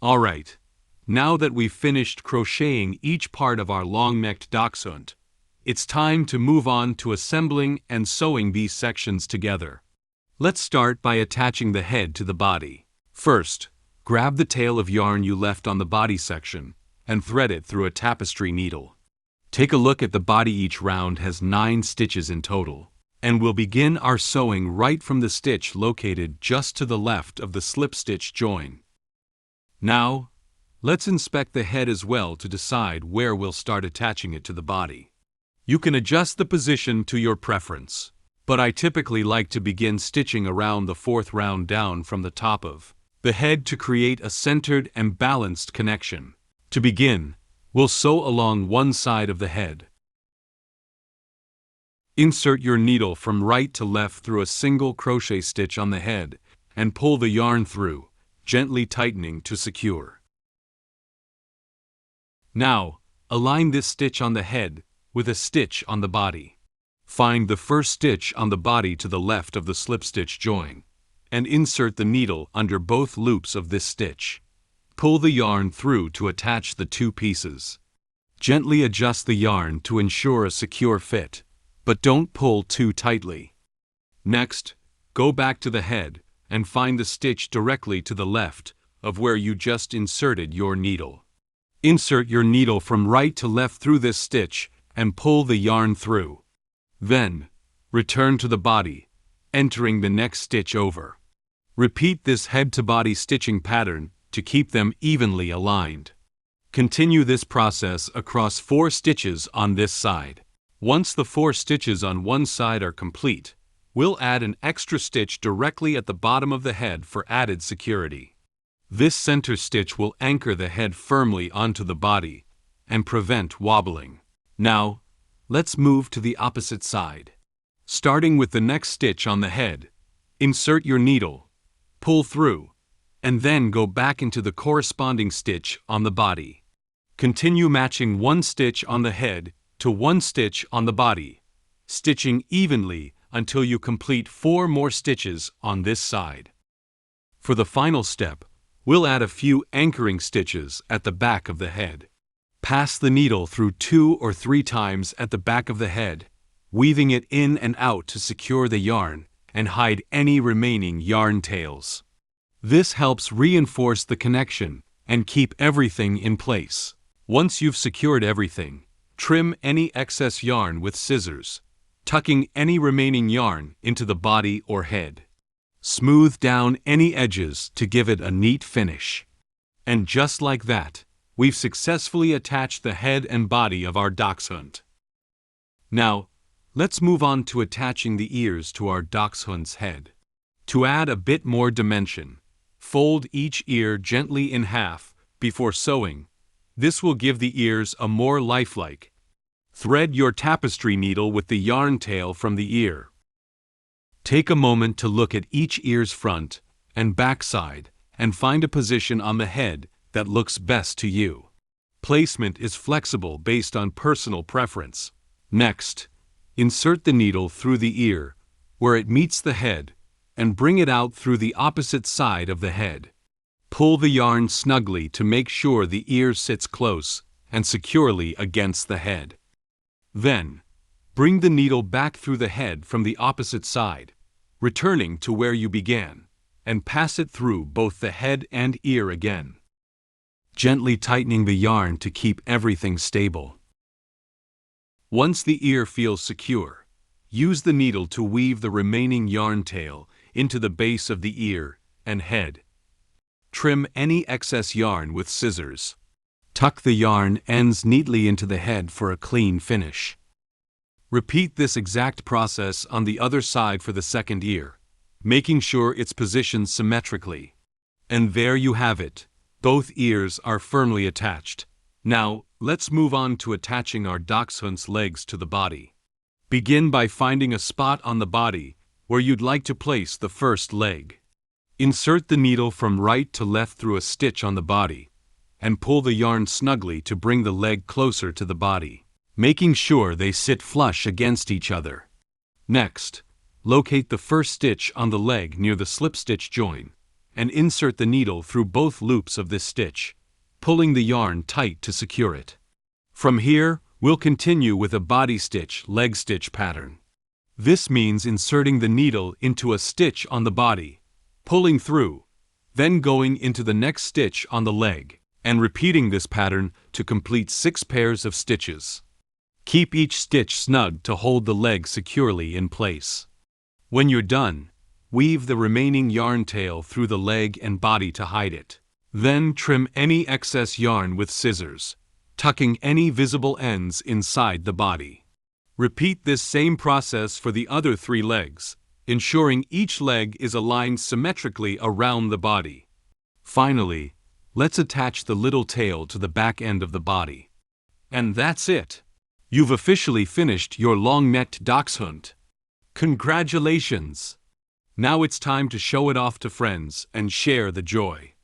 Alright, now that we've finished crocheting each part of our long-necked dachshund, it's time to move on to assembling and sewing these sections together. Let's start by attaching the head to the body. First, grab the tail of yarn you left on the body section and thread it through a tapestry needle. Take a look at the body. Each round has 9 stitches in total, and we'll begin our sewing right from the stitch located just to the left of the slip stitch join. Now, let's inspect the head as well to decide where we'll start attaching it to the body. You can adjust the position to your preference, but I typically like to begin stitching around the 4th round down from the top of the head to create a centered and balanced connection. To begin, we'll sew along one side of the head. Insert your needle from right to left through a single crochet stitch on the head and pull the yarn through, gently tightening to secure. Now, align this stitch on the head with a stitch on the body. Find the first stitch on the body to the left of the slip stitch join, and insert the needle under both loops of this stitch. Pull the yarn through to attach the 2 pieces. Gently adjust the yarn to ensure a secure fit, but don't pull too tightly. Next, go back to the head and find the stitch directly to the left of where you just inserted your needle. Insert your needle from right to left through this stitch and pull the yarn through. Then, return to the body, entering the next stitch over. Repeat this head-to-body stitching pattern to keep them evenly aligned. Continue this process across 4 stitches on this side. Once the 4 stitches on one side are complete, we'll add an extra stitch directly at the bottom of the head for added security. This center stitch will anchor the head firmly onto the body and prevent wobbling. Now, let's move to the opposite side. Starting with the next stitch on the head, insert your needle, pull through, and then go back into the corresponding stitch on the body. Continue matching 1 stitch on the head to 1 stitch on the body, stitching evenly until you complete 4 more stitches on this side. For the final step, we'll add a few anchoring stitches at the back of the head. Pass the needle through 2 or 3 times at the back of the head, weaving it in and out to secure the yarn and hide any remaining yarn tails. This helps reinforce the connection and keep everything in place. Once you've secured everything, trim any excess yarn with scissors, tucking any remaining yarn into the body or head. Smooth down any edges to give it a neat finish. And just like that, we've successfully attached the head and body of our dachshund. Now, let's move on to attaching the ears to our dachshund's head. To add a bit more dimension, fold each ear gently in half before sewing. This will give the ears a more lifelike. Thread your tapestry needle with the yarn tail from the ear. Take a moment to look at each ear's front and back side and find a position on the head that looks best to you. Placement is flexible based on personal preference. Next, insert the needle through the ear where it meets the head and bring it out through the opposite side of the head. Pull the yarn snugly to make sure the ear sits close and securely against the head. Then, bring the needle back through the head from the opposite side, returning to where you began, and pass it through both the head and ear again, gently tightening the yarn to keep everything stable. Once the ear feels secure, use the needle to weave the remaining yarn tail into the base of the ear and head. Trim any excess yarn with scissors. Tuck the yarn ends neatly into the head for a clean finish. Repeat this exact process on the other side for the second ear, making sure it's positioned symmetrically. And there you have it. Both ears are firmly attached. Now, let's move on to attaching our dachshund's legs to the body. Begin by finding a spot on the body where you'd like to place the first leg. Insert the needle from right to left through a stitch on the body, and pull the yarn snugly to bring the leg closer to the body, making sure they sit flush against each other. Next, locate the first stitch on the leg near the slip stitch join, and insert the needle through both loops of this stitch, pulling the yarn tight to secure it. From here, we'll continue with a body stitch leg stitch pattern. This means inserting the needle into a stitch on the body, pulling through, then going into the next stitch on the leg, and repeating this pattern to complete 6 pairs of stitches. Keep each stitch snug to hold the leg securely in place. When you're done, weave the remaining yarn tail through the leg and body to hide it. Then trim any excess yarn with scissors, tucking any visible ends inside the body. Repeat this same process for the other 3 legs, ensuring each leg is aligned symmetrically around the body. Finally, let's attach the little tail to the back end of the body. And that's it! You've officially finished your long-necked dachshund. Congratulations! Now it's time to show it off to friends and share the joy.